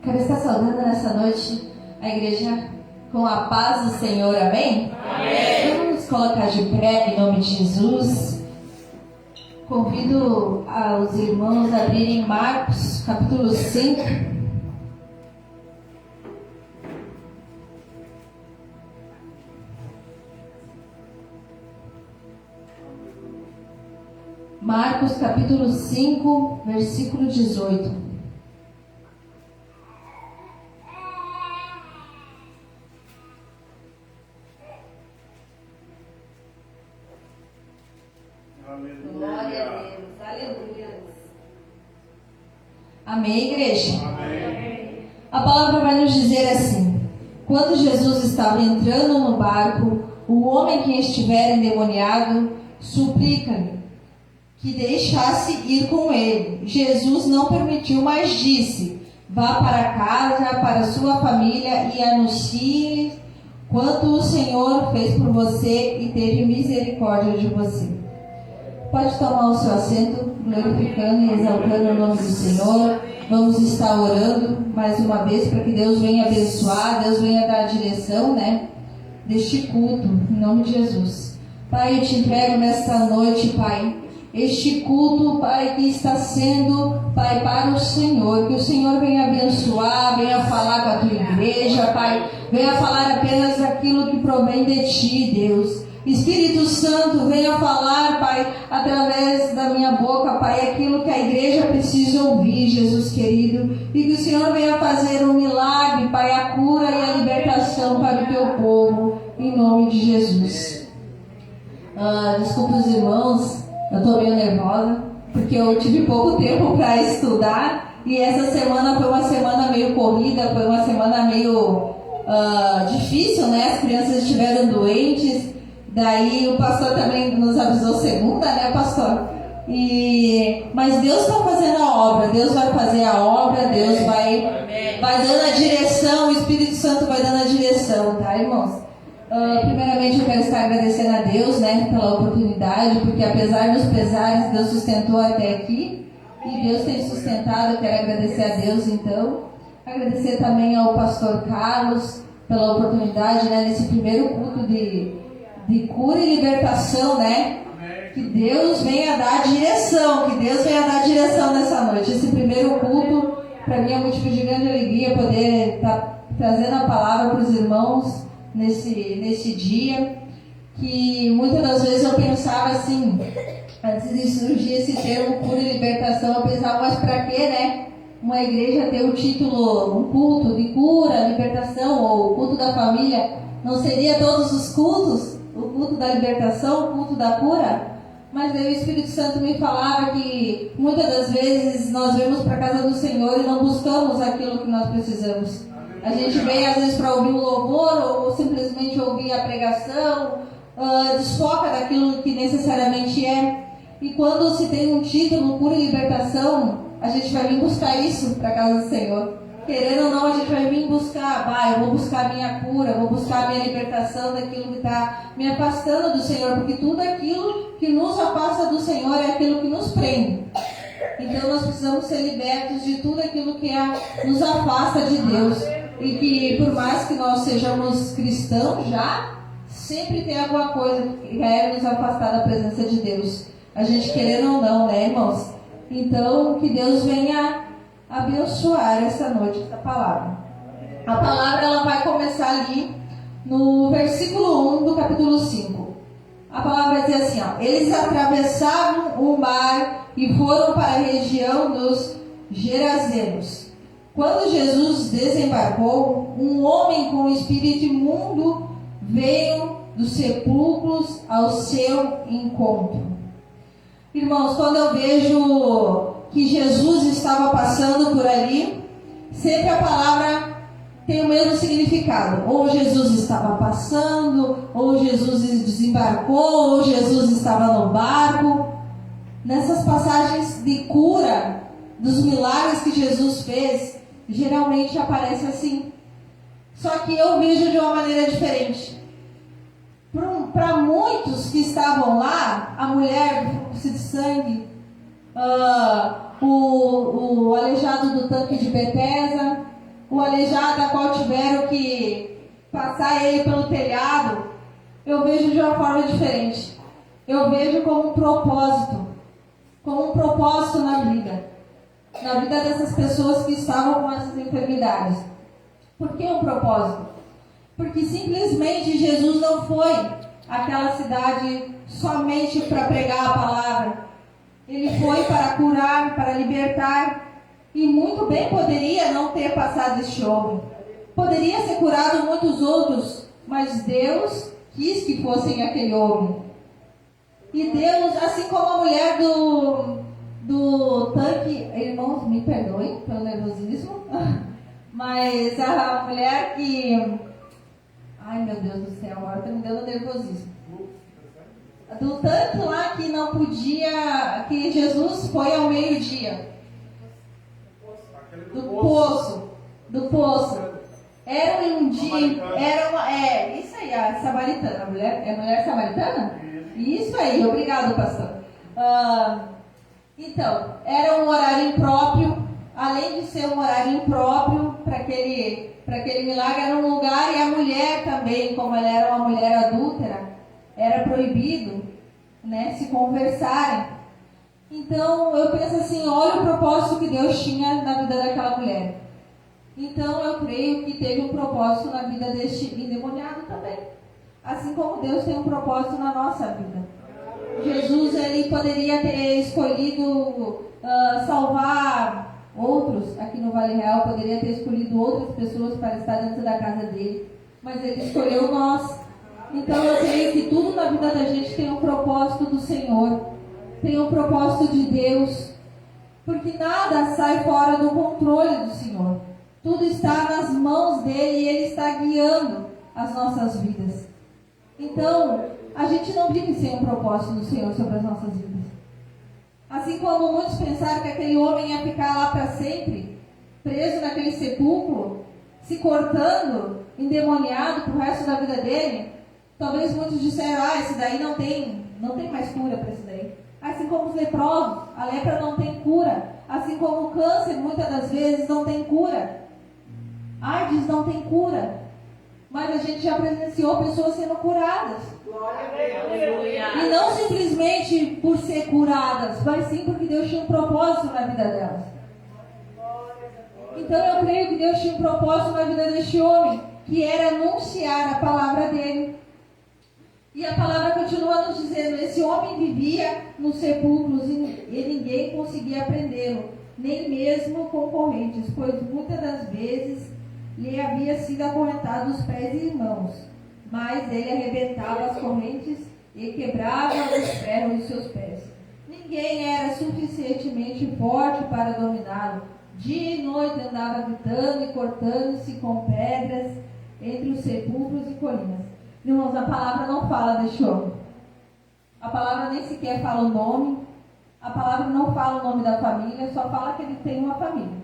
Quero estar saudando nessa noite a igreja com a paz do Senhor, amém? Amém. Vamos nos colocar de pé em nome de Jesus. Convido os irmãos a abrirem Marcos, capítulo 5. Marcos, capítulo 5, versículo 18. Glória a Deus, aleluia. Amém, igreja? Amém. A palavra vai nos dizer assim: quando Jesus estava entrando no barco, o homem que estivera endemoniado suplica-lhe que deixasse ir com ele. Jesus não permitiu, mas disse: vá para casa, para sua família e anuncie quanto o Senhor fez por você e teve misericórdia de você. Pode tomar o seu assento, glorificando e exaltando o nome do Senhor. Vamos estar orando mais uma vez para que Deus venha abençoar, Deus venha dar a direção, deste culto, em nome de Jesus. Pai, eu te entrego nesta noite, Pai, este culto, Pai, que está sendo, Pai, para o Senhor. Que o Senhor venha abençoar, venha falar com a tua igreja, Pai. Venha falar apenas aquilo que provém de ti, Deus. Espírito Santo, venha falar, Pai, através da minha boca, Pai, aquilo que a igreja precisa ouvir, Jesus querido. E que o Senhor venha fazer um milagre, Pai, a cura e a libertação para o teu povo, em nome de Jesus. Desculpa os irmãos, eu estou meio nervosa, porque eu tive pouco tempo para estudar. E essa semana foi uma semana meio corrida, foi uma semana meio difícil, As crianças estiveram doentes. Daí o pastor também nos avisou segunda, pastor? Mas Deus está fazendo a obra, Deus vai fazer a obra, Deus vai dando a direção, o Espírito Santo vai dando a direção, tá, irmãos? Primeiramente eu quero estar agradecendo a Deus, pela oportunidade, porque apesar dos pesares, Deus sustentou até aqui. e Deus tem sustentado. Eu quero agradecer a Deus, então. Agradecer também ao pastor Carlos pela oportunidade, né, nesse primeiro culto de cura e libertação, né? Que Deus venha dar direção, que Deus venha dar direção nessa noite. Esse primeiro culto, para mim, é motivo de grande alegria poder estar trazendo a palavra para os irmãos nesse dia. Que muitas das vezes eu pensava assim, antes de surgir esse termo cura e libertação, eu pensava, mas para quê, né? Uma igreja ter o título, um culto de cura, libertação, ou culto da família, não seria todos os cultos? O culto da libertação, o culto da cura? Mas daí o Espírito Santo me falava que muitas das vezes nós vamos para a casa do Senhor e não buscamos aquilo que nós precisamos. A gente vem às vezes para ouvir um louvor ou simplesmente ouvir a pregação, desfoca daquilo que necessariamente é. E quando se tem um título, cura e libertação, a gente vai vir buscar isso para a casa do Senhor. Querendo ou não, a gente vai vir buscar, eu vou buscar a minha cura, vou buscar a minha libertação daquilo que está me afastando do Senhor, porque tudo aquilo que nos afasta do Senhor é aquilo que nos prende. Então nós precisamos ser libertos de tudo aquilo que nos afasta de Deus. E que por mais que nós sejamos cristãos já, sempre tem alguma coisa que quer nos afastar da presença de Deus. A gente querendo ou não, né, irmãos? Então que Deus venha abençoar essa noite, essa palavra. A palavra ela vai começar ali no versículo 1 do capítulo 5. A palavra vai dizer assim, ó: eles atravessavam o mar e foram para a região dos Gerazenos. Quando Jesus desembarcou, um homem com espírito imundo veio dos sepulcros ao seu encontro. Irmãos, quando eu vejo que Jesus estava passando por ali, sempre a palavra tem o mesmo significado. Ou Jesus estava passando, ou Jesus desembarcou, ou Jesus estava no barco. Nessas passagens de cura, dos milagres que Jesus fez, geralmente aparece assim. Só que eu vejo de uma maneira diferente. Para muitos que estavam lá, a mulher de sangue, o aleijado do tanque de Betesda, o aleijado a qual tiveram que passar ele pelo telhado, eu vejo de uma forma diferente. Eu vejo como um propósito na vida dessas pessoas que estavam com essas enfermidades. Por que um propósito? Porque simplesmente Jesus não foi àquela cidade somente para pregar a palavra. Ele foi para curar, para libertar. E muito bem poderia não ter passado este homem. Poderia ser curado muitos outros, mas Deus quis que fossem aquele homem. E Deus, assim como a mulher do tanque, irmãos, me perdoem pelo nervosismo, mas a mulher que, ai meu Deus do céu, agora está me dando nervosismo. Do tanque lá que não podia, que Jesus foi ao meio-dia. Do poço. Era um dia, isso aí, a samaritana, a mulher samaritana? Isso aí, obrigado, pastor. Então, era um horário impróprio, além de ser um horário impróprio para aquele milagre, era um lugar, e a mulher também, como ela era uma mulher adúltera, era proibido, né, se conversarem. Então, eu penso assim, olha o propósito que Deus tinha na vida daquela mulher. Então, eu creio que teve um propósito na vida deste endemoniado também. Assim como Deus tem um propósito na nossa vida. Jesus, ele poderia ter escolhido salvar outros aqui no Vale Real, poderia ter escolhido outras pessoas para estar dentro da casa dele. Mas ele escolheu nós. Então, eu creio que tudo na vida da gente tem um propósito do Senhor. Tem um propósito de Deus, porque nada sai fora do controle do Senhor. Tudo está nas mãos dele e ele está guiando as nossas vidas. Então, a gente não vive sem um propósito do Senhor sobre as nossas vidas. Assim como muitos pensaram que aquele homem ia ficar lá para sempre, preso naquele sepulcro, se cortando, endemoniado para o resto da vida dele, talvez muitos disseram, esse daí não tem mais cura para esse daí. Assim como os leprosos, a lepra não tem cura. Assim como o câncer, muitas das vezes, não tem cura. AIDS não tem cura. Mas a gente já presenciou pessoas sendo curadas. E não simplesmente por ser curadas, mas sim porque Deus tinha um propósito na vida delas. Então eu creio que Deus tinha um propósito na vida deste homem, que era anunciar a palavra dele. E a palavra continua nos dizendo: esse homem vivia nos sepulcros e ninguém conseguia prendê-lo, nem mesmo concorrentes, pois muitas das vezes lhe havia sido acorrentado os pés e mãos, mas ele arrebentava as correntes e quebrava os ferros de seus pés. Ninguém era suficientemente forte para dominá-lo. Dia e noite andava gritando e cortando-se com pedras entre os sepulcros e colinas. Irmãos, a palavra não fala deste homem. A palavra nem sequer fala o nome. A palavra não fala o nome da família, só fala que ele tem uma família.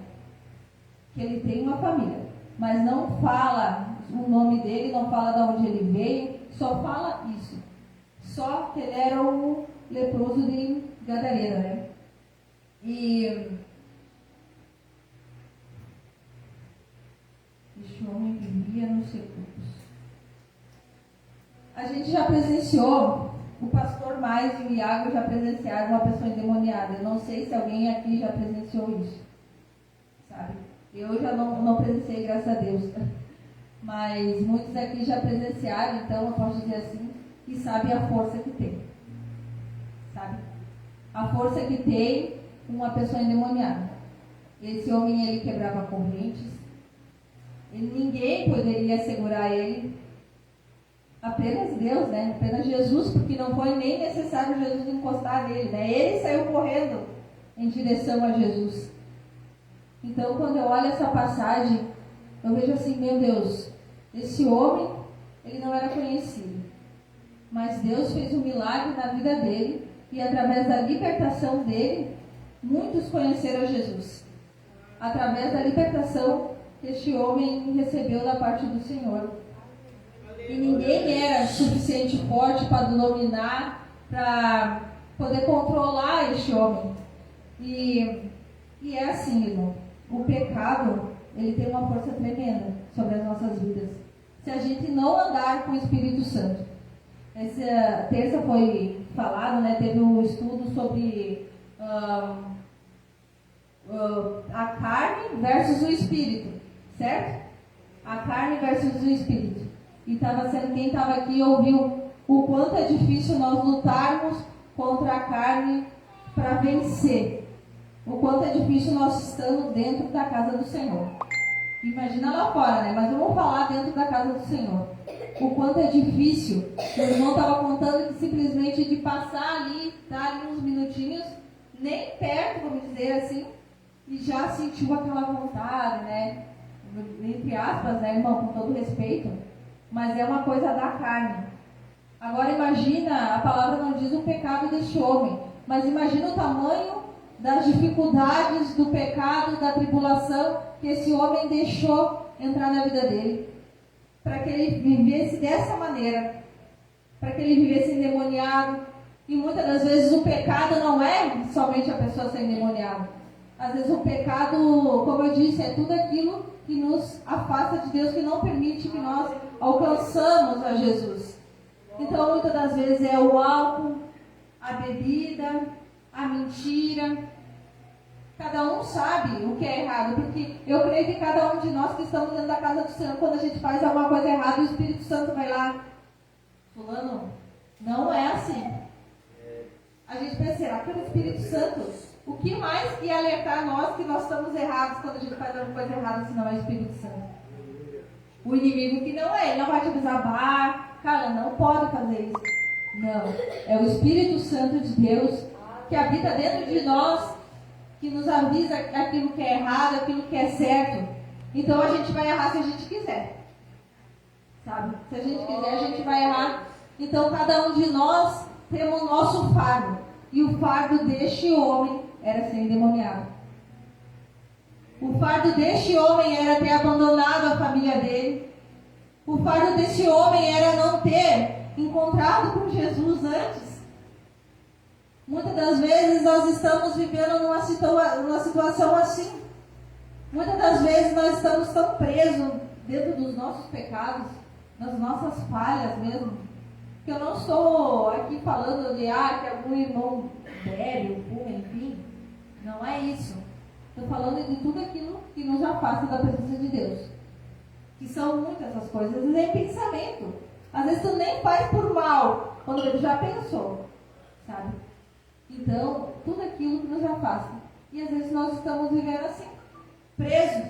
Que ele tem uma família. Mas não fala o nome dele, não fala de onde ele veio, só fala isso. Só que ele era o leproso de Gadarena, né? E este homem vivia nos sepulcros. A gente já presenciou, o pastor Mais e o Iago já presenciaram uma pessoa endemoniada. Eu não sei se alguém aqui já presenciou isso, sabe? Eu já não presenciei, graças a Deus. Mas muitos aqui já presenciaram, então eu posso dizer assim, e sabem a força que tem. Sabe? A força que tem uma pessoa endemoniada. Esse homem, ele quebrava correntes. Ninguém poderia segurar ele. Apenas Deus, né? Apenas Jesus, porque não foi nem necessário Jesus encostar nele, né? Ele saiu correndo em direção a Jesus. Então, quando eu olho essa passagem, eu vejo assim, meu Deus, esse homem, ele não era conhecido. Mas Deus fez um milagre na vida dele, e através da libertação dele, muitos conheceram Jesus. Através da libertação que este homem recebeu da parte do Senhor. E ninguém era suficiente forte para dominar, para poder controlar este homem. E é assim, irmão. O pecado, ele tem uma força tremenda sobre as nossas vidas. Se a gente não andar com o Espírito Santo. Essa terça foi falado, né? Teve um estudo sobre a carne versus o Espírito. Certo? A carne versus o Espírito. E quem estava aqui ouviu o quanto é difícil nós lutarmos contra a carne para vencer. O quanto é difícil nós estando dentro da casa do Senhor. Imagina lá fora, né? Mas vamos falar dentro da casa do Senhor. O quanto é difícil. O irmão estava contando que simplesmente de passar ali, dar ali uns minutinhos, nem perto, vamos dizer assim, e já sentiu aquela vontade, né? Entre aspas, né, irmão, com todo respeito. Mas é uma coisa da carne. Agora imagina, a palavra não diz o pecado deste homem, mas imagina o tamanho das dificuldades do pecado, da tribulação que esse homem deixou entrar na vida dele, para que ele vivesse dessa maneira, para que ele vivesse endemoniado. E muitas das vezes o pecado não é somente a pessoa ser endemoniada. Às vezes o pecado, como eu disse, é tudo aquilo que nos afasta de Deus, que não permite que nós alcançamos a Jesus. Então, muitas das vezes é o álcool, a bebida, a mentira. Cada um sabe o que é errado, porque eu creio que cada um de nós que estamos dentro da casa do Senhor, quando a gente faz alguma coisa errada, o Espírito Santo vai lá. Fulano, não é assim. A gente pensa, será que é o Espírito Santo? O que mais que alertar nós que nós estamos errados quando a gente faz alguma coisa errada, se não é o Espírito Santo? O inimigo que não é, ele não vai te avisar, cara, não pode fazer isso. Não, é o Espírito Santo de Deus que habita dentro de nós, que nos avisa aquilo que é errado, aquilo que é certo. Então a gente vai errar se a gente quiser. Sabe? Se a gente quiser, a gente vai errar. Então cada um de nós temos o nosso fardo. E o fardo deste homem era ser endemoniado. O fardo deste homem era ter abandonado a família dele. O fardo deste homem era não ter encontrado com Jesus antes. Muitas das vezes nós estamos vivendo numa situação assim. Muitas das vezes nós estamos tão presos dentro dos nossos pecados, nas nossas falhas mesmo, que eu não estou aqui falando de que algum irmão bebe ou fuma, enfim. Não é isso. Estou falando de tudo aquilo que nos afasta da presença de Deus. Que são muitas essas coisas. Às vezes é pensamento. Às vezes tu nem faz por mal, quando ele já pensou. Sabe? Então, tudo aquilo que nos afasta. E às vezes nós estamos vivendo assim, presos.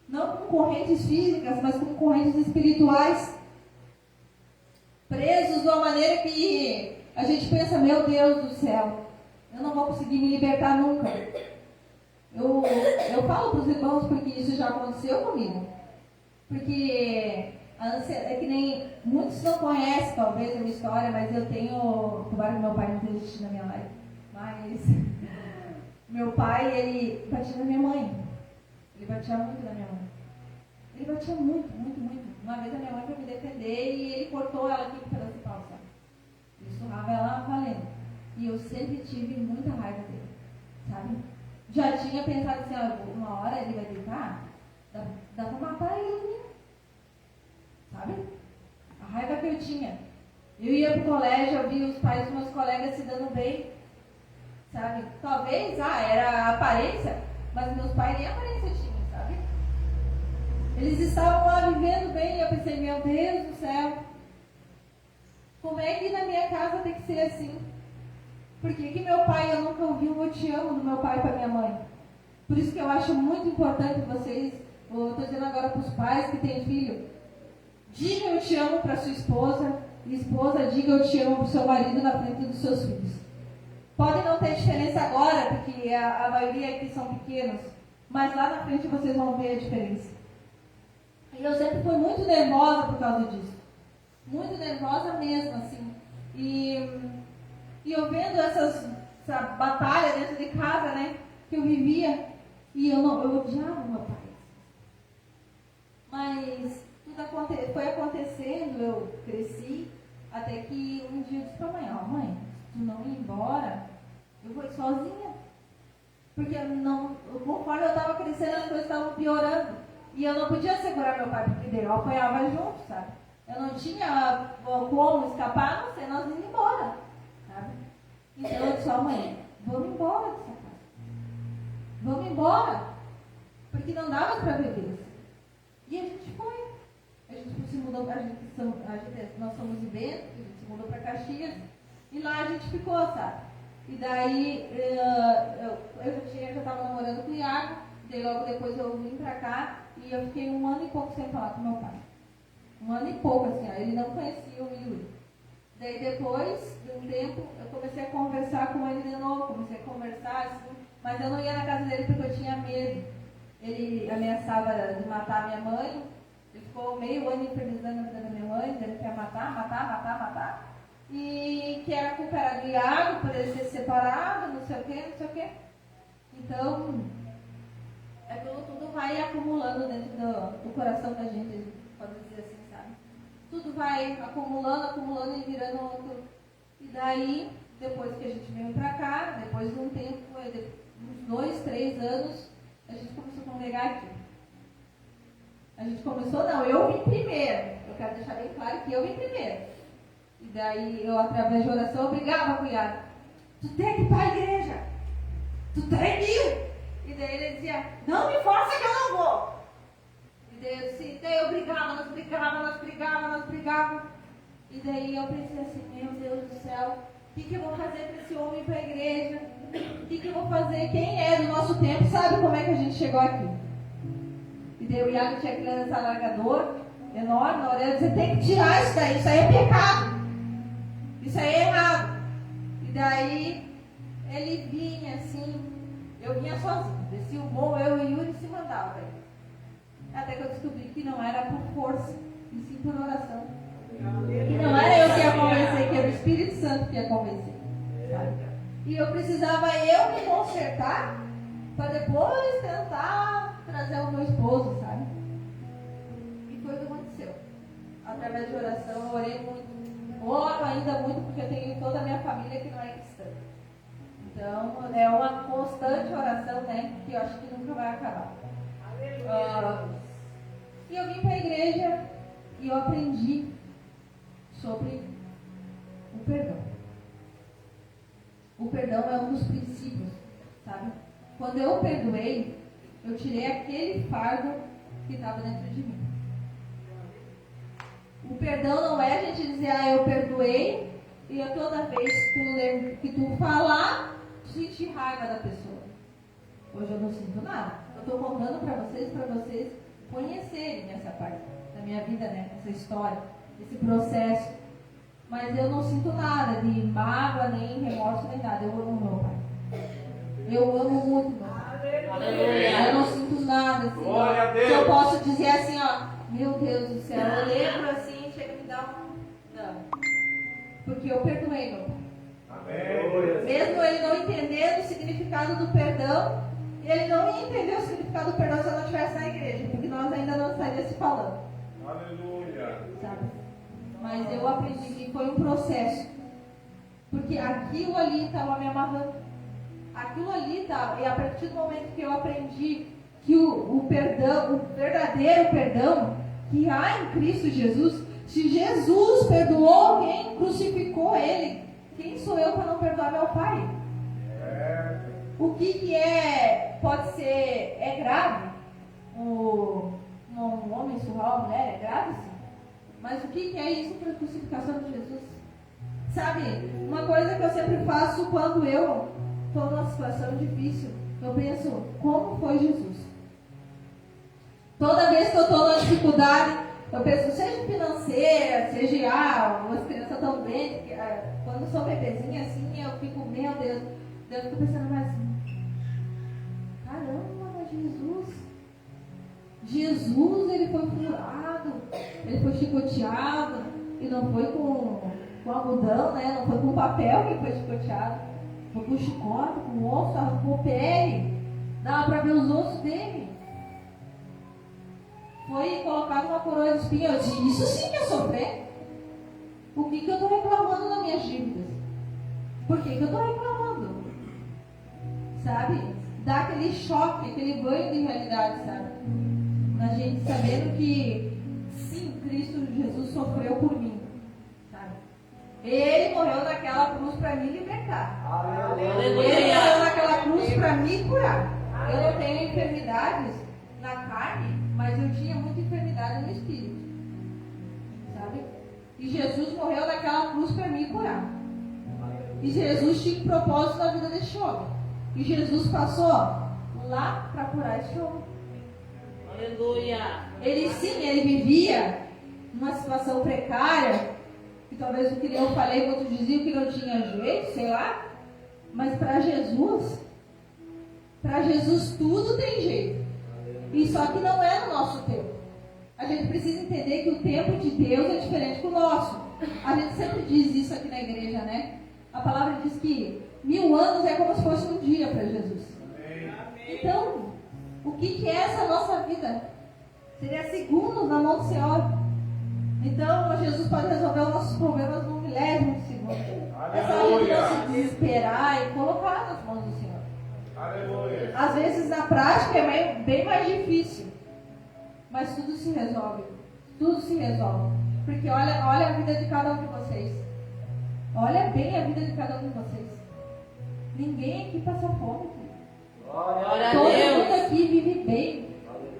Não com correntes físicas, mas com correntes espirituais. Presos de uma maneira que a gente pensa, meu Deus do céu, eu não vou conseguir me libertar nunca. Eu falo para os irmãos porque isso já aconteceu comigo. Porque é que nem muitos não conhecem talvez a minha história, mas eu tenho. Tomara que meu pai não esteja assistindo a minha live. Mas meu pai, ele batia na minha mãe. Ele batia muito na minha mãe. Ele batia muito, muito, muito. Uma vez a minha mãe foi me defender e ele cortou ela aqui pela calça. Ele surrava ela valendo. E eu sempre tive muita raiva dele, sabe? Já tinha pensado assim, uma hora ele vai deitar, dá pra matar ele, sabe? A raiva que eu tinha. Eu ia pro colégio, eu via os pais dos meus colegas se dando bem, sabe? Talvez, era a aparência, mas meus pais nem aparência tinham, sabe? Eles estavam lá vivendo bem e eu pensei, meu Deus do céu, como é que na minha casa tem que ser assim? Por que meu pai, eu nunca ouvi um eu te amo do meu pai para minha mãe? Por isso que eu acho muito importante vocês, eu estou dizendo agora para os pais que têm filho, diga eu te amo para sua esposa, e esposa diga eu te amo para o seu marido na frente dos seus filhos. Pode não ter diferença agora, porque a maioria aqui são pequenos, mas lá na frente vocês vão ver a diferença. E eu sempre fui muito nervosa por causa disso. Muito nervosa mesmo, assim. E eu vendo essa batalha dentro de casa, né, que eu vivia, e eu odiava o meu pai. Mas tudo foi acontecendo, eu cresci, até que um dia eu disse para a mãe, mãe, se tu não ir embora, eu vou ir sozinha. Porque conforme eu estava crescendo, as coisas estavam piorando. E eu não podia segurar meu pai, porque eu apanhava junto, sabe? Eu não tinha como escapar, a não ser nós indo embora, sabe? Então eu disse, mãe, vamos embora dessa casa. Vamos embora. Porque não dava para viver assim. E a gente foi. A gente se mudou, nós somos de Bento, a gente se mudou para Caxias. E lá a gente ficou, sabe? E daí eu já estava namorando com o Iago. Daí logo depois eu vim para cá. E eu fiquei 1 ano e pouco sem falar com meu pai. 1 ano e pouco, assim, ele não conhecia o Yuri. Daí depois de um tempo, eu comecei a conversar com ele de novo, comecei a conversar, assim, mas eu não ia na casa dele porque eu tinha medo. Ele ameaçava de matar minha mãe, ele ficou meio ano infernizando a vida da minha mãe, dizendo que ia matar, e que a culpa era do Iago, por ele ser separado, não sei o quê. Então, tudo vai acumulando dentro do coração da gente, pode dizer assim, sabe? Tudo vai acumulando e virando outro. E daí, depois que a gente veio pra cá, depois de um tempo, uns 2, 3 anos, a gente começou a congregar aqui. Eu vim primeiro. Eu quero deixar bem claro que eu vim primeiro. E daí, eu, através de oração, eu brigava com o Iago. Tu tem que ir para a igreja. Tu tem que ir. E daí ele dizia, não me força que eu não vou. E daí eu brigava, nós brigávamos. E daí eu pensei assim, meu Deus do céu, o que eu vou fazer para esse homem ir para a igreja? O que eu vou fazer? Quem é do nosso tempo sabe como é que a gente chegou aqui. E daí o Iago tinha que lançar alargador enorme na orelha, você tem que tirar isso daí, isso aí é pecado. Isso aí é errado. E daí ele vinha assim, eu vinha sozinho, descia o morro, eu e o Yuri se mandava. Até que eu descobri que não era por força, e sim por oração. E não era eu que ia convencer, que era o Espírito Santo que ia convencer. Sabe? E eu precisava me consertar para depois tentar trazer o meu esposo, sabe? E foi o que aconteceu. Através de oração, eu orei muito. Oro ainda muito porque eu tenho toda a minha família que não é cristã. Então, é uma constante oração, né? Que eu acho que nunca vai acabar. E eu vim para a igreja e eu aprendi sobre o perdão. O perdão é um dos princípios, sabe? Quando eu perdoei, eu tirei aquele fardo que estava dentro de mim. O perdão não é a gente dizer, eu perdoei, e eu, toda vez que tu falar, sentir raiva da pessoa. Hoje eu não sinto nada. Eu estou contando para vocês conhecerem essa parte da minha vida, né? Essa história, esse processo. Mas eu não sinto nada de mágoa, nem remorso, nem nada. Eu amo meu pai. Eu amo muito meu pai. Aleluia. Eu não sinto nada assim. Glória a Deus. Eu posso dizer assim, meu Deus do céu, eu lembro assim, chega a me dar não. Porque eu perdoei meu pai. Amém. Mesmo ele não entendendo o significado do perdão, ele não ia entender o significado do perdão se eu não estivesse na igreja, porque nós ainda não estaríamos se falando. Aleluia. Sabe? Mas eu aprendi que foi um processo. Porque aquilo ali estava me amarrando. Aquilo ali estava. E a partir do momento que eu aprendi que o perdão, o verdadeiro perdão que há em Cristo Jesus, se Jesus perdoou alguém, crucificou ele, quem sou eu para não perdoar meu pai? O que pode ser, é grave? Um homem surrar uma mulher, é grave sim. Mas o que é isso para a crucificação de Jesus? Sabe, uma coisa que eu sempre faço quando eu estou numa situação difícil, eu penso, como foi Jesus? Toda vez que eu estou numa dificuldade, eu penso, seja financeira, seja, as crianças estão bem, quando eu sou bebezinha assim, eu fico, meu Deus, eu fico pensando mais assim, caramba, mas Jesus, ele foi furado, ele foi chicoteado, e não foi com algodão, né? Não foi com papel que ele foi chicoteado, foi com chicote, com osso, arrancou pele, dava para ver os ossos dele. Foi colocado uma coroa de espinho. Eu disse, isso sim que é sofrer. O que eu estou reclamando nas minhas dívidas? Por que eu estou reclamando? Sabe? Dá aquele choque, aquele banho de realidade, sabe? A gente sabendo que sim, Cristo Jesus sofreu por mim, sabe? Ele morreu naquela cruz para me libertar. Aleluia. Ele morreu naquela cruz para me curar. Eu não tenho enfermidades na carne, mas eu tinha muita enfermidade no espírito, sabe? E Jesus morreu naquela cruz para me curar. E Jesus tinha um propósito na vida deste homem. E Jesus passou lá para curar este homem. Aleluia. Ele vivia numa situação precária, que talvez o que eu falei, muitos diziam que não tinha jeito, sei lá. Mas para Jesus tudo tem jeito. E só que não é no nosso tempo. A gente precisa entender que o tempo de Deus é diferente do nosso. A gente sempre diz isso aqui na igreja, né? A palavra diz que 1000 anos é como se fosse um dia para Jesus. Então, o que é essa nossa vida? Seria segundos na mão do Senhor. Então, Jesus pode resolver os nossos problemas num milésimo de segundo. É só a gente não se desesperar e colocar nas mãos do Senhor. Aleluia. Às vezes, na prática, é bem mais difícil. Mas tudo se resolve. Tudo se resolve. Porque olha a vida de cada um de vocês. Olha bem a vida de cada um de vocês. Ninguém aqui passa fome. Todo mundo aqui vive bem.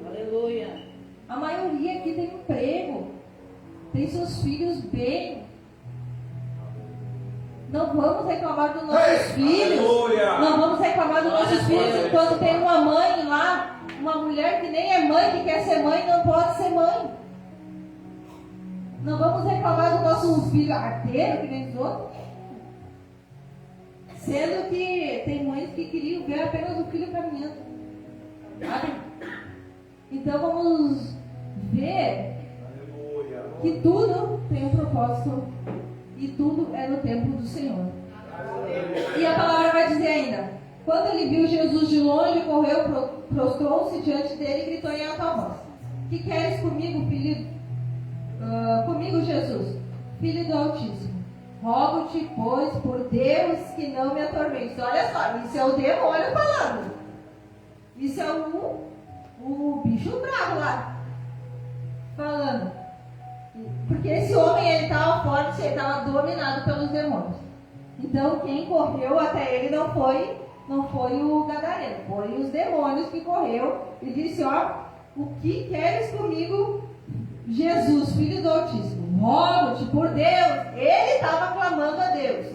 Aleluia. A maioria aqui tem emprego. Tem seus filhos bem. Não vamos reclamar dos nossos filhos. Aleluia. Não vamos reclamar dos nossos filhos enquanto tem uma mãe lá, uma mulher que nem é mãe, que quer ser mãe, não pode ser mãe. Não vamos reclamar do nosso filho arteiro, que nem os outros. Sendo que tem mães que queriam ver apenas o filho caminhando. Sabe? Então vamos ver que tudo tem um propósito e tudo é no tempo do Senhor. E a palavra vai dizer ainda: quando ele viu Jesus de longe, correu, prostrou-se diante dele e gritou em alta voz: que queres comigo, filho? Comigo, Jesus, filho do Altíssimo? Rogo-te, pois, por Deus, que não me atormentes. Olha só, isso é o demônio falando. Isso é o bicho bravo lá falando. Porque esse homem, ele estava forte, ele estava dominado pelos demônios. Então, quem correu até ele não foi o gadareno, foi os demônios que correu e disse: ó, o que queres comigo, Jesus, filho do Altíssimo? Rogo-te por Deus. Ele estava clamando a Deus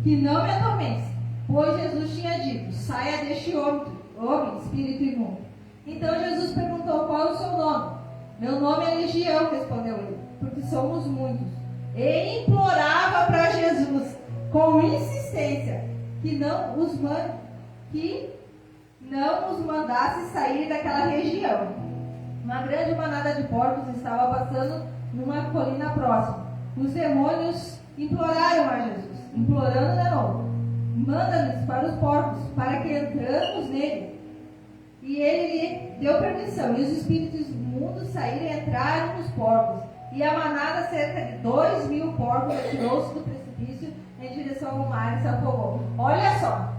que não me atormentes, pois Jesus tinha dito: saia deste homem, espírito imundo. Então Jesus perguntou: qual é o seu nome? Meu nome é Legião, respondeu ele, porque somos muitos. E implorava para Jesus com insistência que não os mandasse sair daquela região. Uma grande manada de porcos estava passando numa colina próxima. Os demônios imploraram a Jesus, implorando de novo: manda-nos para os porcos, para que entramos nele. E ele lhe deu permissão, e os espíritos imundos saíram e entraram nos porcos. E a manada, cerca de 2.000 porcos, atirou-se do precipício em direção ao mar e se afogou. Olha só,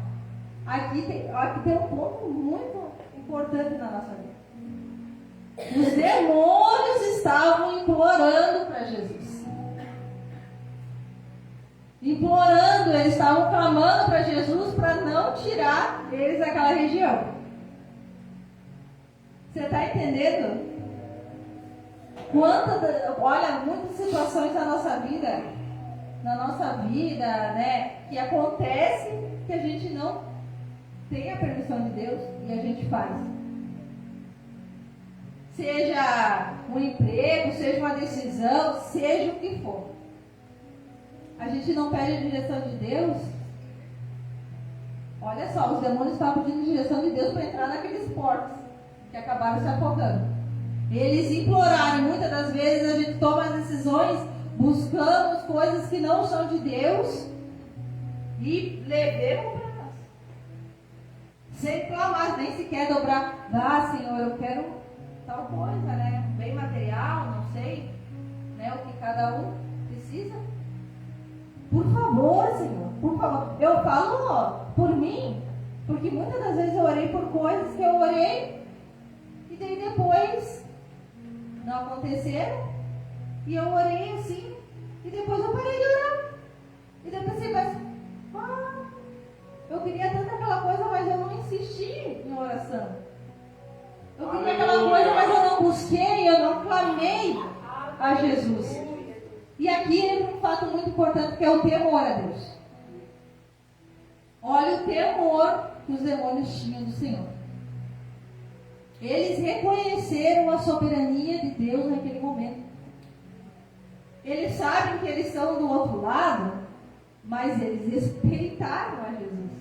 aqui tem um ponto muito importante na nossa vida. Os demônios estavam implorando para Jesus. Implorando, eles estavam clamando para Jesus para não tirar eles daquela região. Você está entendendo? Olha, muitas situações da nossa vida, né, que acontece que a gente não tem a permissão de Deus e a gente faz. Seja um emprego, seja uma decisão, seja o que for. A gente não pede a direção de Deus. Olha só, os demônios estavam pedindo a direção de Deus para entrar naqueles porcos que acabaram se afogando. Eles imploraram. Muitas das vezes a gente toma as decisões, buscamos coisas que não são de Deus e levemos para nós. Sem clamar, nem sequer dobrar: ah, Senhor, eu quero tal coisa, né? Bem material, não sei, né? O que cada um precisa. Por favor, Senhor, por favor. Eu falo por mim, porque muitas das vezes eu orei por coisas que eu orei e daí depois não aconteceram, e eu orei assim, e depois eu parei de orar. E depois pensei: mas eu queria tanto aquela coisa, mas eu não insisti em oração. Eu queria aquela coisa, mas eu não busquei, eu não clamei a Jesus. E aqui entra um fato muito importante, que é o temor a Deus. Olha o temor que os demônios tinham do Senhor. Eles reconheceram a soberania de Deus naquele momento. Eles sabem que eles estão do outro lado, mas eles respeitaram a Jesus.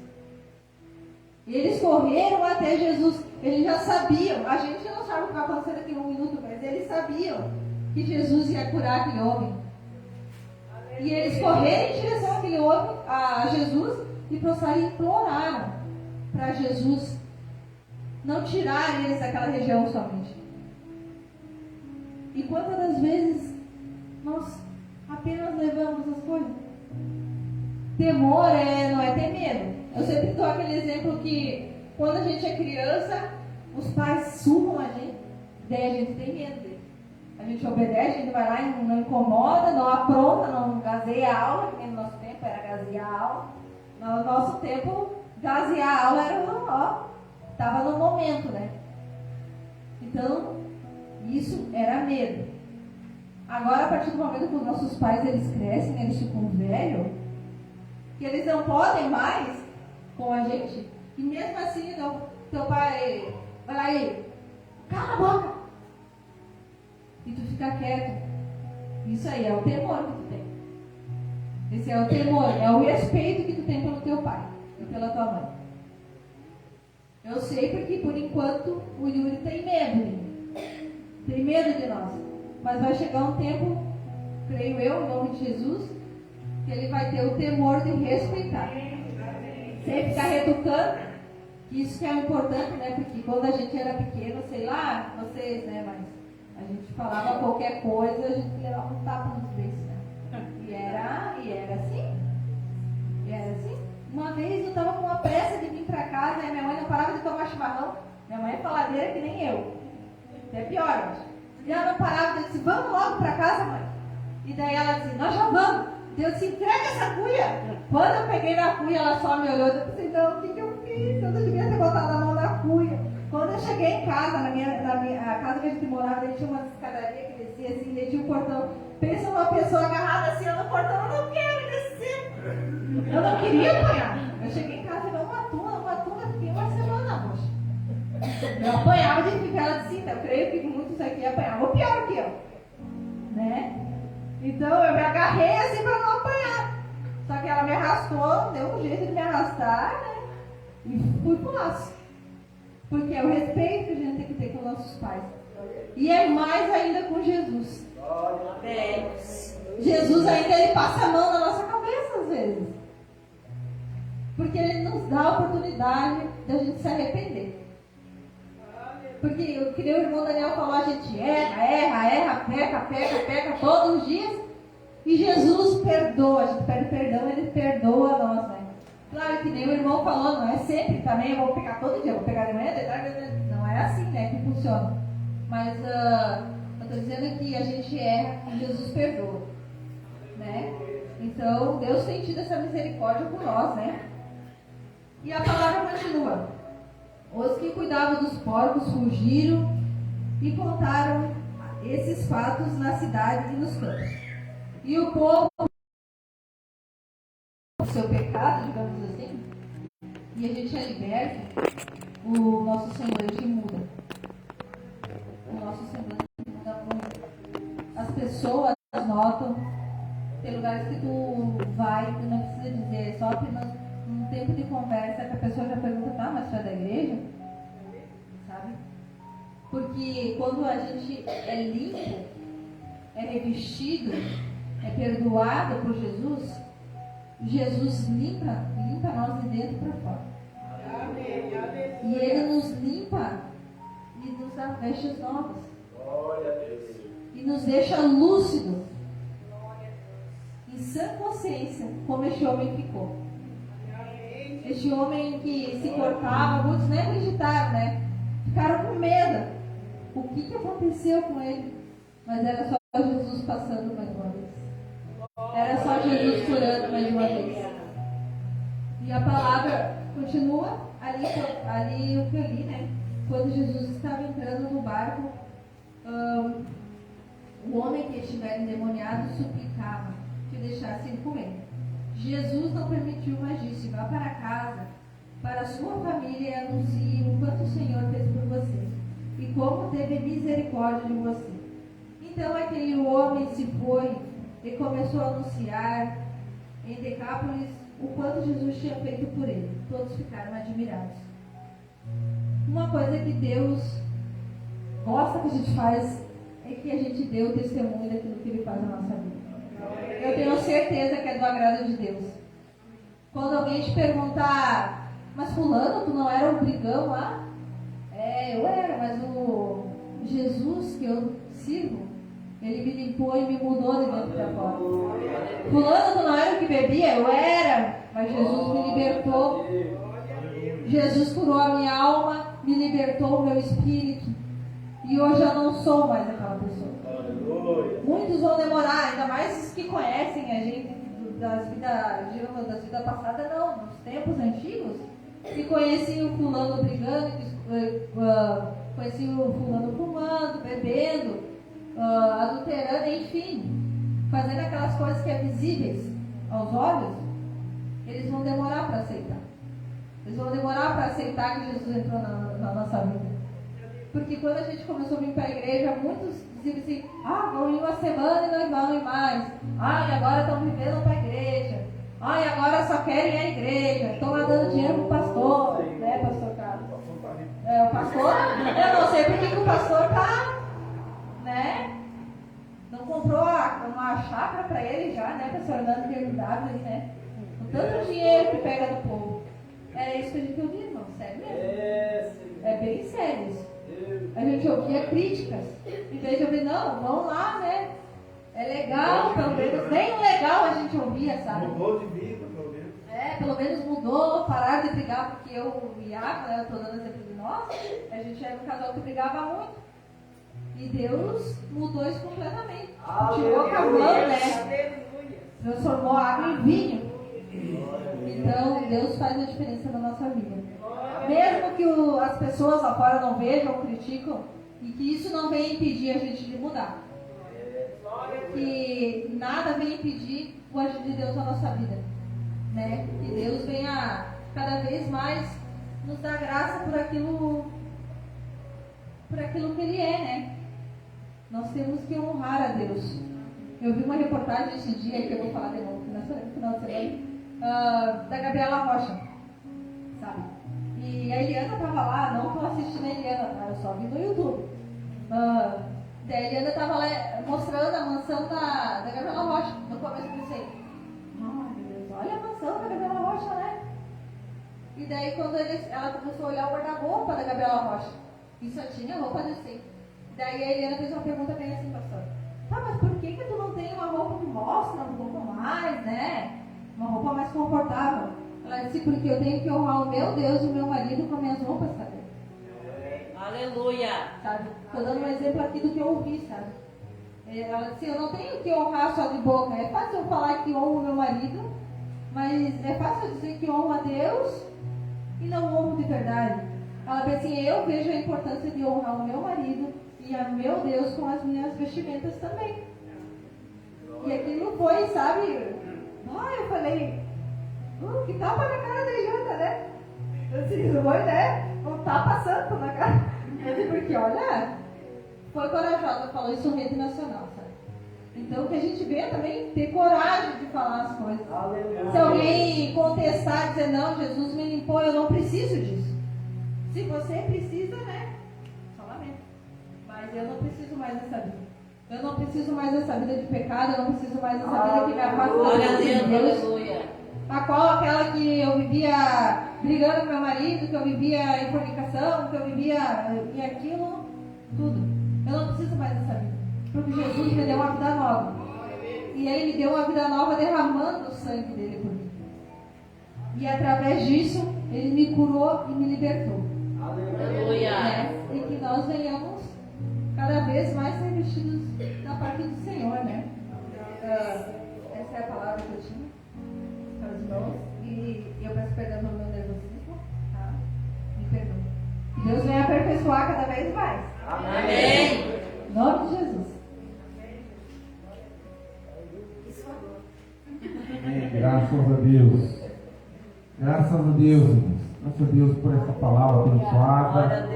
Eles correram até Jesus. Eles já sabiam. A gente não sabe o que vai acontecer daqui a um minuto, mas eles sabiam que Jesus ia curar aquele homem. E eles correram em direção àquele homem, a Jesus, e imploraram para Jesus não tirar eles daquela região somente. E quantas das vezes nós apenas levamos as coisas? Temor não é ter medo. Eu sempre dou aquele exemplo que quando a gente é criança, os pais surram a gente, daí a gente tem medo dele. A gente obedece, a gente vai lá e não incomoda, não apronta, não gazeia a aula, que no nosso tempo era gazear a aula. No nosso tempo, gazear a aula era estava no momento, né? Então, isso era medo. Agora, a partir do momento que os nossos pais eles crescem, eles ficam velhos, que eles não podem mais com a gente, e mesmo assim, então, teu pai vai lá e cala a boca, e tu fica quieto. Isso aí é o temor que tu tem. Esse é o temor, é o respeito que tu tem pelo teu pai e pela tua mãe. Eu sei porque, por enquanto, o Yuri tem medo de mim. Tem medo de nós. Mas vai chegar um tempo, creio eu, em nome de Jesus, que ele vai ter o temor de respeitar. Sem ficar retucando. Isso que é importante, né? Porque quando a gente era pequeno, sei lá, vocês, né? Mas a gente falava qualquer coisa, a gente levava um tapa nos dentes, né? E era assim. Uma vez eu estava com uma pressa de vir para casa e minha mãe não parava de tomar chimarrão. Minha mãe é faladeira que nem eu. É pior, eu acho. E ela não parava, eu disse, vamos logo para casa, mãe. E daí ela disse, nós já vamos. Eu disse, entrega essa cuia. Quando eu peguei na cuia, ela só me olhou e eu disse, não, o que eu fiz? Eu não devia ter botado a mão na cuia. Quando eu cheguei em casa, a casa que a gente morava, tinha uma escadaria que descia assim, daí tinha um portão. Pensa uma pessoa agarrada assim no portão, eu não quero descer. Eu não queria apanhar. Eu cheguei em casa e falei, uma tuna, fiquei uma semana, moça. Eu apanhava de ficar ela de cinta. Eu creio que muitos aqui apanhavam. O pior que eu. Né? Então eu me agarrei assim para não apanhar. Só que ela me arrastou, deu um jeito de me arrastar, né? E fui pro laço. Porque é o respeito que a gente tem que ter com nossos pais. E é mais ainda com Jesus. Jesus ainda ele passa a mão na nossa cabeça às vezes. Porque ele nos dá a oportunidade da gente se arrepender. Porque o que o irmão Daniel falou, a gente erra, peca todos os dias. E Jesus perdoa, a gente pede perdão, ele perdoa nós, né? Claro que nem o irmão falou, não é sempre também, eu vou pegar todo dia, eu vou pegar de manhã, de tarde, não é assim, né, que funciona. Mas eu estou dizendo que a gente erra e Jesus perdoa, né? Então, Deus tem tido essa misericórdia por nós, né? E a palavra continua. Os que cuidavam dos porcos fugiram e contaram esses fatos na cidade e nos campos. E o povo, o seu pecado, digamos assim, e a gente é liberto, o nosso semblante muda. O nosso semblante muda muito. As pessoas notam, tem lugares que tu vai, tu não precisa dizer, é só apenas um tempo de conversa que a pessoa já pergunta, tá, mas tu é da igreja? Sabe? Porque quando a gente é limpo, é revestido, é perdoado por Jesus, Jesus limpa nós de dentro para fora. E Ele nos limpa e nos dá vestes novas. E nos deixa lúcido, em sã consciência, como este homem ficou. Este homem que se cortava, muitos nem acreditaram, né? Ficaram com medo. O que aconteceu com ele? Mas era só Jesus passando mais uma vez. Era só Jesus curando mais uma vez. E a palavra continua ali o que eu li, né? Quando Jesus estava entrando no barco, o homem que estivera endemoniado suplicava que o deixassem comer. Jesus não permitiu, mas disse, vá para casa, para a sua família e anuncie o quanto o Senhor fez por você e como teve misericórdia de você. Então aquele homem se foi e começou a anunciar em Decápolis o quanto Jesus tinha feito por ele. Todos ficaram admirados. Uma coisa que Deus gosta que a gente faz é que a gente dê o testemunho daquilo que Ele faz na nossa vida. Eu tenho certeza que é do agrado de Deus. Quando alguém te perguntar, mas fulano, tu não era um brigão lá? Eu era, mas o Jesus que eu sirvo, Ele me limpou e me mudou de dentro para fora. Fulano, tu não era o que bebia? Eu era, mas Jesus me libertou. Jesus curou a minha alma, me libertou o meu espírito. E hoje eu não sou mais aquela pessoa. Muitos vão demorar, ainda mais os que conhecem a gente das vidas passadas, não, nos tempos antigos, que conheciam o fulano brigando, conheciam o fulano fumando, bebendo, adulterando, enfim, fazendo aquelas coisas que é visíveis aos olhos. Eles vão demorar para aceitar. Eles vão demorar para aceitar que Jesus entrou na nossa vida. Porque quando a gente começou a vir para a igreja, muitos diziam assim, vão ir uma semana e não vão ir mais. E agora estão vivendo para a igreja. E agora só querem a igreja. Estão lá dando dinheiro para o pastor. Né, pastor Carlos? O pastor, eu não sei porque que o pastor está, né? Não comprou uma chácara para ele já, né? Pastor andando de BMW, né? Com tanto dinheiro que pega do povo. Era isso que a gente ouvia, irmão. Sério mesmo. É bem sério isso. A gente ouvia críticas. Em vez de ouvir, não, vão lá, né? É legal, pelo menos, nem o legal a gente ouvia, sabe? Mudou de vida, pelo menos. Pelo menos mudou, pararam de brigar, porque eu e Iago, né, eu tô dando exemplo de nós, a gente era um casal que brigava muito. E Deus mudou isso completamente. Tirou a cavando, né? Transformou a água em vinho. Então, Deus faz a diferença na nossa vida. Mesmo que as pessoas lá fora não vejam, criticam, e que isso não venha impedir a gente de mudar. Que nada venha impedir o agir de Deus na nossa vida. Né? Que Deus venha cada vez mais nos dar graça por aquilo que Ele é, né? Nós temos que honrar a Deus. Eu vi uma reportagem esse dia, que eu vou falar de novo no final de semana, da Gabriela Rocha, sabe? E a Eliana estava lá, não estou assistindo a Eliana, tá? Eu só vi no YouTube. A Eliana estava lá mostrando a mansão da Gabriela Rocha. No começo eu pensei, ai meu Deus, olha a mansão da Gabriela Rocha, né? E daí quando ela começou a olhar o guarda-roupa da Gabriela Rocha, e só tinha roupa decente. Daí a Eliana fez uma pergunta bem assim, pastor. Tá, mas por que tu não tem uma roupa que mostra um pouco mais, né? Uma roupa mais confortável? Ela disse, porque eu tenho que honrar o meu Deus e o meu marido com as minhas roupas, sabe? Aleluia! Sabe? Estou dando um exemplo aqui do que eu ouvi, sabe? Ela disse, eu não tenho que honrar só de boca. É fácil eu falar que honro o meu marido, mas é fácil eu dizer que honro a Deus e não honro de verdade. Ela disse assim, eu vejo a importância de honrar o meu marido e o meu Deus com as minhas vestimentas também. E aquilo foi, sabe? Eu falei, que tapa na cara da Eliana, né? Eu disse, foi, né? Um tapa santo na cara. Eu disse, porque olha, foi corajosa, falou isso em rede nacional, sabe? Então que a gente venha também ter coragem de falar as coisas. Aleluia. Se alguém contestar, dizer, não, Jesus me limpou, eu não preciso disso. Se você precisa, né? Só lamento. Mas eu não preciso mais dessa vida. Eu não preciso mais dessa vida de pecado, eu não preciso mais dessa vida que me afasta de Deus. A qual aquela que eu vivia brigando com meu marido, que eu vivia em fornicação, que eu vivia em aquilo, tudo. Eu não preciso mais dessa vida. Porque Jesus me deu uma vida nova. E Ele me deu uma vida nova derramando o sangue dele por mim. E através disso, Ele me curou e me libertou. Aleluia! E que nós venhamos cada vez mais ser vestidos da parte do Senhor, né? Essa é a palavra que eu tinha para os irmãos. E eu peço perdão pelo meu nervosismo, tá? Me perdoe. Que Deus venha aperfeiçoar cada vez mais. Amém! Em nome de Jesus. Amém. Graças a Deus. Graças a Deus, irmãos. Graças a Deus por essa palavra abençoada.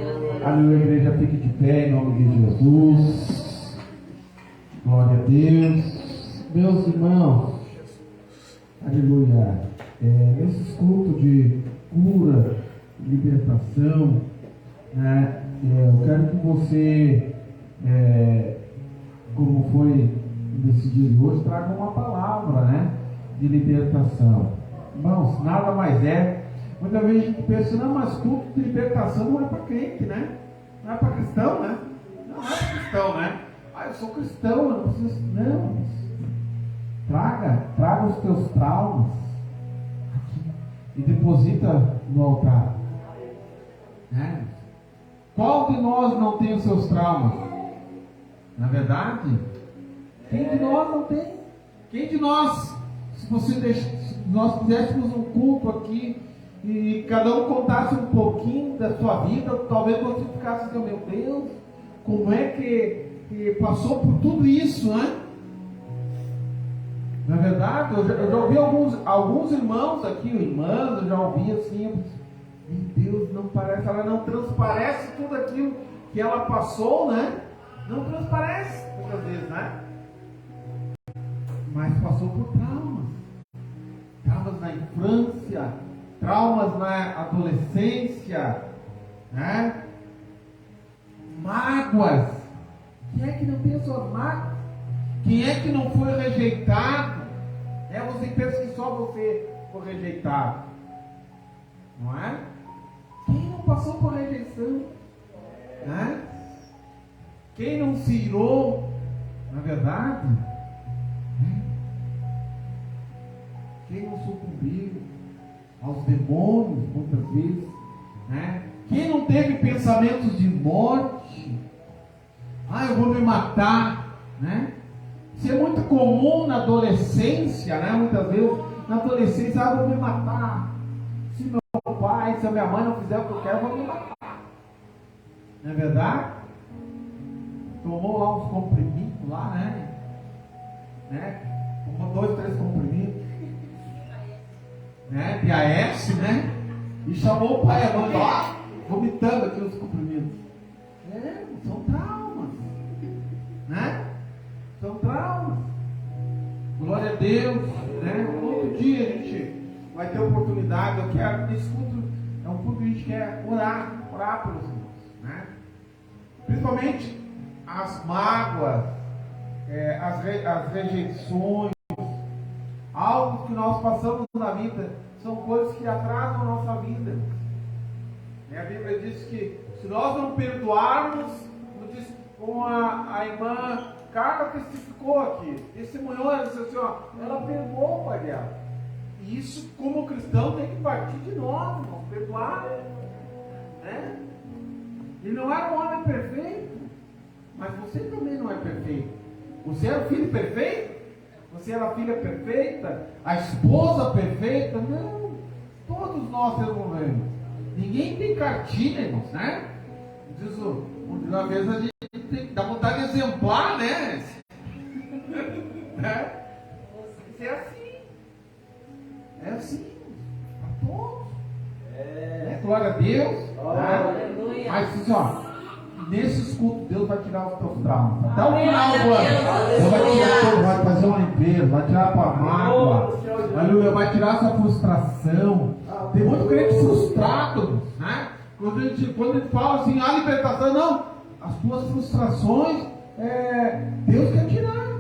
Aleluia, igreja, fique de pé em nome de Jesus. Glória a Deus. Meus irmãos, aleluia. Nesses cultos de cura, de libertação, né, eu quero que você, como foi nesse dia de hoje, traga uma palavra, né, de libertação. Irmãos, nada mais é. Muitas vezes a gente pensa, não, mas culto de libertação não é para crente, né? Não é para cristão, né? Não é para cristão, né? Eu sou cristão, eu não preciso. Não. Traga os teus traumas aqui e deposita no altar. Né? Qual de nós não tem os seus traumas? Na verdade, quem de nós não tem? Quem de nós, se nós fizéssemos um culto aqui e cada um contasse um pouquinho da sua vida, talvez você ficasse assim, meu Deus, como é que passou por tudo isso, né? Na verdade, eu já ouvi alguns irmãos aqui, irmãs, eu já ouvi assim, meu Deus, não parece, ela não transparece tudo aquilo que ela passou, né? Não transparece, muitas vezes, né? Mas passou por traumas na infância, traumas na adolescência, né? Mágoas. Quem é que não tem suas mágoas? Quem é que não foi rejeitado? Você pensa que só você foi rejeitado, não é? Quem não passou por rejeição? Né? Quem não se irou? Na verdade, Quem não sucumbiu aos demônios, muitas vezes, né? Quem não teve pensamentos de morte? Eu vou me matar, né? Isso é muito comum na adolescência, né? Muitas vezes, na adolescência, eu vou me matar. Se meu pai, se a minha mãe não fizer o que eu quero, eu vou me matar. Não é verdade? Tomou lá uns comprimidos lá, né? Tomou 2, 3 comprimidos, né? De AS, né? E chamou o pai e a mãe lá, vomitando aqui os comprimidos. São traumas, né? São traumas. Glória a Deus, né? Todo dia a gente vai ter oportunidade. Eu quero, esse culto é um culto que a gente quer orar pelos irmãos, né? Principalmente as mágoas, as rejeições, algo que nós passamos na vida, são coisas que atrasam a nossa vida. A Bíblia diz que se nós não perdoarmos, como a irmã Carla testificou aqui, testemunhou, ela disse assim, ela perdoou o pai dela. E isso, como cristão, tem que partir de nós, irmão, perdoar, né? Ele não era um homem perfeito, mas você também não é perfeito. Você era o filho perfeito? Você era a filha perfeita? A esposa perfeita? Não. Todos nós temos problemas. Ninguém tem cartilha, irmãos, né? Diz uma vez a gente tem que dar vontade de exemplar, né? Isso é assim. É assim. Para todos. Glória a Deus. Aleluia. Mas assim, nesses cultos Deus vai tirar os teus traumas. Até o final do ano. Deus vai tirar tudo, vai fazer uma limpeza, vai tirar a tua mágoa. Aleluia, vai tirar a sua frustração. Tem muito crente frustrado, né? Quando a gente fala assim, a libertação, não, as tuas frustrações, Deus quer tirar.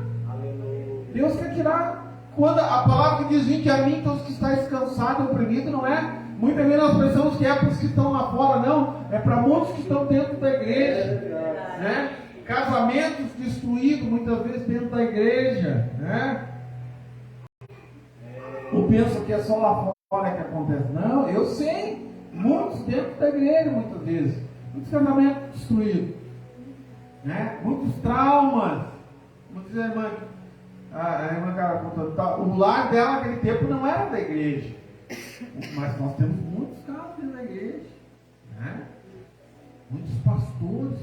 Deus quer tirar. Quando a palavra que diz, vinde a mim, todos que estáis cansados e oprimidos, não é? Muitas vezes nós pensamos que é para os que estão lá fora, não. É para muitos que estão dentro da igreja, né? Casamentos destruídos, muitas vezes dentro da igreja, né? Ou pensam que é só lá fora que acontece. Não, eu sei. Muitos dentro da igreja, muitas vezes. Muitos casamentos destruídos, né? Muitos traumas. Muitas irmãs, a irmã Carla contando, o lar dela naquele tempo não era da igreja. Mas nós temos muitos casos dentro da igreja, né? Muitos pastores,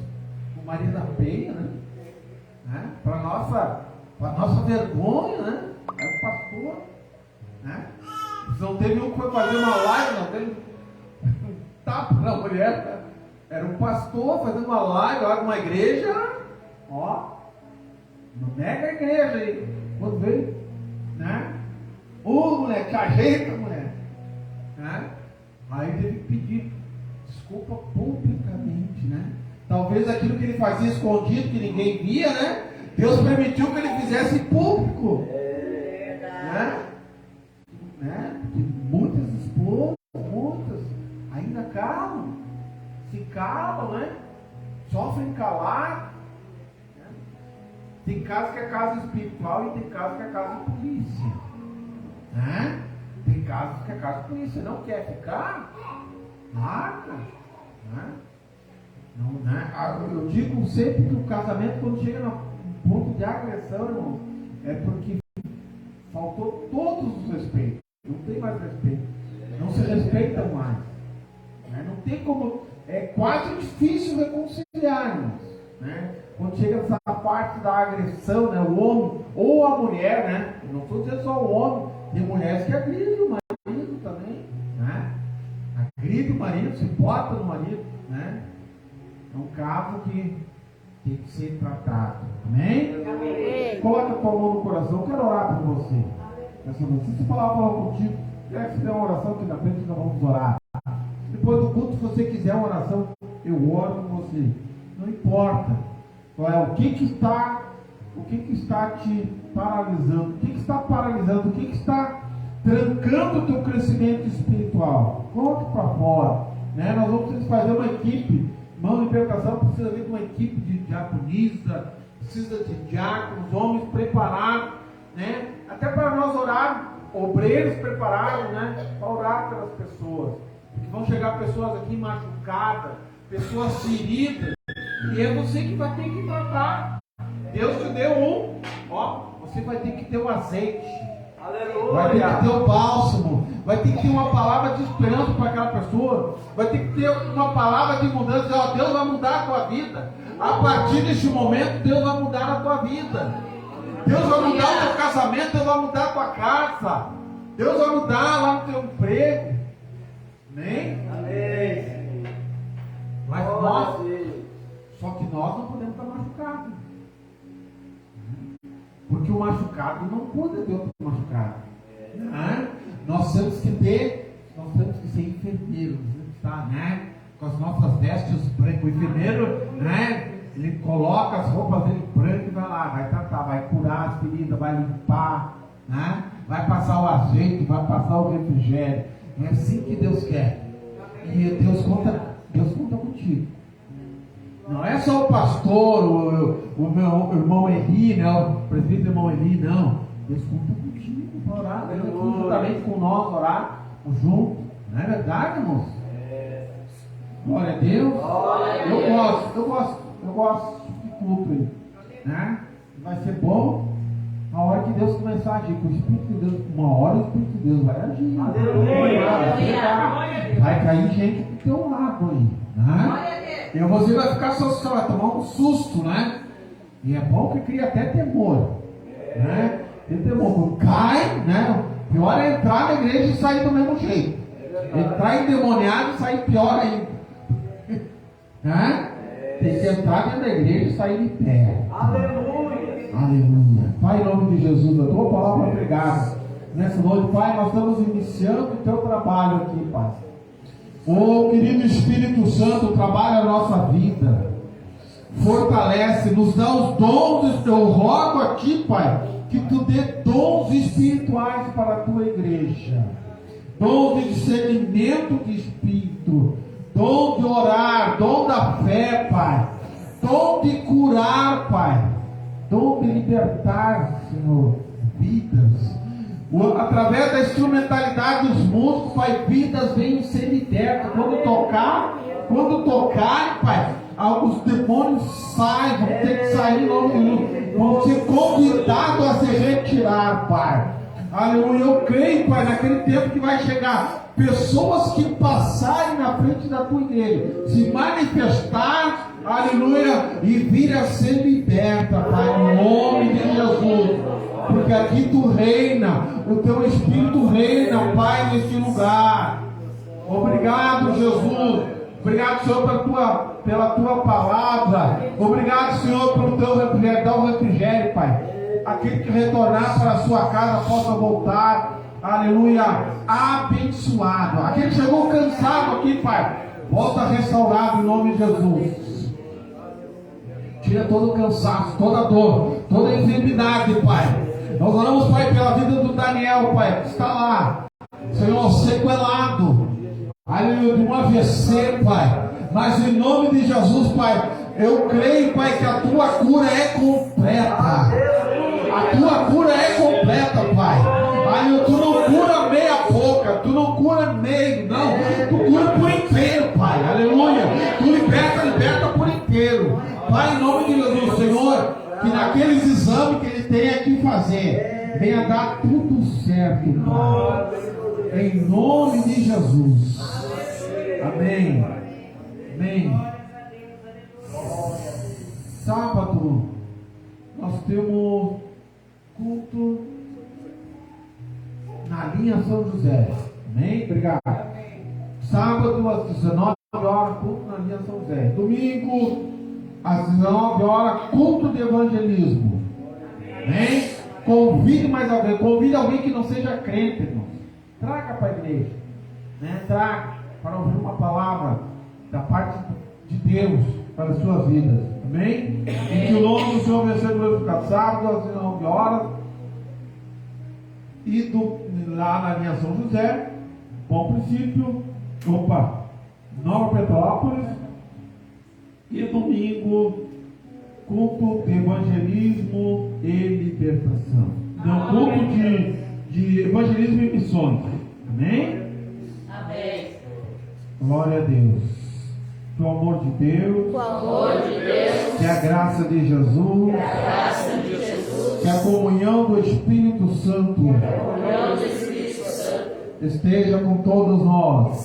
como Maria da Penha, né? Para nossa vergonha, né? É um pastor, né? Não teve um que foi fazer uma live, não teve um tapa na mulher, né? Era um pastor fazendo uma live lá numa igreja, não nega a igreja aí, quando veio, né? Mulher, te ajeita, mulher. Né? Aí teve que pedir desculpa publicamente, né? Talvez aquilo que ele fazia escondido, que ninguém via, né? Deus permitiu que ele fizesse em público. Né? Porque muitas esposas, ainda calam, se calam, né? Sofrem calar. Né? Tem casos que é caso espiritual e tem casos que é caso de polícia. Né? Tem casos que a casa de polícia não quer ficar, larga, né? Não, né? Eu digo sempre que o casamento, quando chega no ponto de agressão, irmão, é porque faltou todos os respeitos. Não tem mais respeito. Não se respeitam mais. Né? Não tem como. É quase difícil reconciliar, irmãos. Né? Quando chega essa parte da agressão, né? O homem ou a mulher, né? Eu não estou dizendo só o homem. Tem mulheres que agridem o marido também, né? Agride o marido, se bota no marido, né? É um caso que tem que ser tratado. Amém? Amém. Coloca a tua mão no coração. Eu quero orar por você. Essa noite. Se falar contigo, quer que você dê uma oração aqui na frente, nós vamos orar. Depois do culto, se você quiser uma oração, eu oro com você. Não importa qual é o que está te paralisando, o que está paralisando, o que está trancando o teu crescimento espiritual. Coloque para fora, né? Nós vamos precisar fazer uma equipe. Irmão, libertação precisa vir de uma equipe de diaconisa, precisa de diáconos, homens preparados, né? Até para nós orar obreiros preparados, né, para orar pelas pessoas. Porque vão chegar pessoas aqui machucadas, pessoas feridas, e é você que vai ter que tratar. Deus te deu você vai ter que ter o azeite. Aleluia. Vai ter que ter o bálsamo, vai ter que ter uma palavra de esperança para aquela pessoa, vai ter que ter uma palavra de mudança. Deus vai mudar a tua vida. A partir deste momento, Deus vai mudar a tua vida. Deus vai mudar o teu casamento, Deus vai mudar a tua casa, Deus vai mudar lá no teu emprego. Amém? Amém. Mas só que nós não podemos estar machucados. Porque o machucado não cuida de outro machucado. Nós temos que ser enfermeiros, tá, né? Com as nossas vestes brancas. O enfermeiro, né? Ele coloca as roupas dele brancas e vai lá, vai tratar, vai curar as feridas, vai limpar, né? Vai passar o azeite, vai passar o refrigério. É assim que Deus quer. E Deus conta contigo. Não é só o pastor, o meu irmão Eli, né? O presbítero irmão Eli, não. Deus conta contigo para orar. Deus aqui juntamente com nós orar junto. Não é verdade, irmãos? Glória a Deus. Eu gosto de culto aí, né? Vai ser bom a hora que Deus começar a agir. Com o Espírito de Deus, uma hora o Espírito de Deus vai agir. Vai cair gente do teu lado aí, né? E você vai ficar só, vai tomar um susto, né? E é bom que cria até temor, né? Tem temor. Quando cai, né? Pior é entrar na igreja e sair do mesmo jeito. Entrar endemoniado e sair pior ainda. Né? Tem que entrar dentro da igreja e sair de pé. Aleluia. Aleluia. Pai, em nome de Jesus, a tua palavra pregada. Nessa noite, Pai, nós estamos iniciando o teu trabalho aqui, Pai. Querido Espírito Santo, trabalha a nossa vida, fortalece, nos dá os dons. Eu rogo aqui, Pai, que tu dê dons espirituais para a tua igreja, dom de discernimento de espírito, dom de orar, dom da fé, Pai, dom de curar, Pai, dom de libertar, Senhor, vidas. Através da instrumentalidade dos músicos, Pai, vidas venham ser libertas. Quando tocar, Pai, os demônios saem, vão ter que sair, vão ser convidados a se retirar, Pai. Aleluia. Eu creio, Pai, naquele tempo que vai chegar pessoas que passarem na frente da tua igreja, se manifestar, aleluia, e vir a ser liberta, Pai, no nome de Jesus. Porque aqui tu reina, o teu Espírito reina, Pai, neste lugar. Obrigado, Jesus. Obrigado, Senhor, pela tua palavra. Obrigado, Senhor, pelo teu refrigério. Dá o refrigério, Pai. Aquele que retornar para a sua casa possa voltar, aleluia, abençoado. Aquele que chegou cansado aqui, Pai, volta restaurado em nome de Jesus. Tira todo o cansaço, toda a dor, toda a enfermidade, Pai. Nós oramos, Pai, pela vida do Daniel, Pai, que está lá, Senhor, sequelado, aleluia, de um AVC, Pai. Mas em nome de Jesus, Pai, eu creio, Pai, que a tua cura é completa. A tua cura é completa, Pai. Aleluia, tu não cura meia boca, tu não cura meio, não. Tu cura por inteiro, Pai. Aleluia. Tu liberta por inteiro. Pai, em nome de Jesus, Senhor, que naqueles exames que ele tem que fazer, venha dar tudo certo, Pai. Em nome de Jesus. Amém. Amém. Sábado, nós temos culto na linha São José. Amém? Obrigado. Sábado, às 19 horas, culto na linha São José. Domingo, às 19 horas, culto de evangelismo. Amém? Convide mais alguém. Convide alguém que não seja crente, irmão. Traga para a igreja. Né? Traga para ouvir uma palavra da parte de Deus para as suas vidas. Amém? E que o nome do Senhor venha ser glorificado. Sábado, às 19 horas. E lá na linha São José, Bom Princípio, Nova Petrópolis. E domingo, culto de evangelismo e libertação. Não, culto de de evangelismo e missões. Amém? Amém. Glória a Deus. Que o amor de Deus, que a graça de Jesus, que a comunhão do Espírito Santo esteja com todos nós.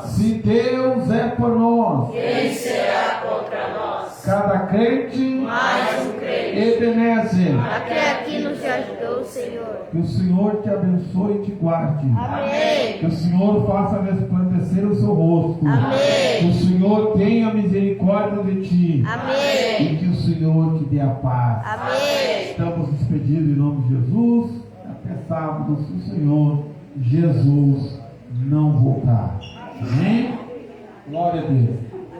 Se Deus é por nós, Quem será contra nós? cada crente Mais um crente. Ebenezer. Até aqui nos ajudou o Senhor. Que o Senhor te abençoe e te guarde. Amém. Que o Senhor faça resplandecer o seu rosto. Amém. Que o Senhor tenha misericórdia de ti. Amém. E que o Senhor te dê a paz. Amém. Estamos despedidos em nome de Jesus. Até sábado, se o Senhor Jesus não voltar. Amém? Glória a Deus.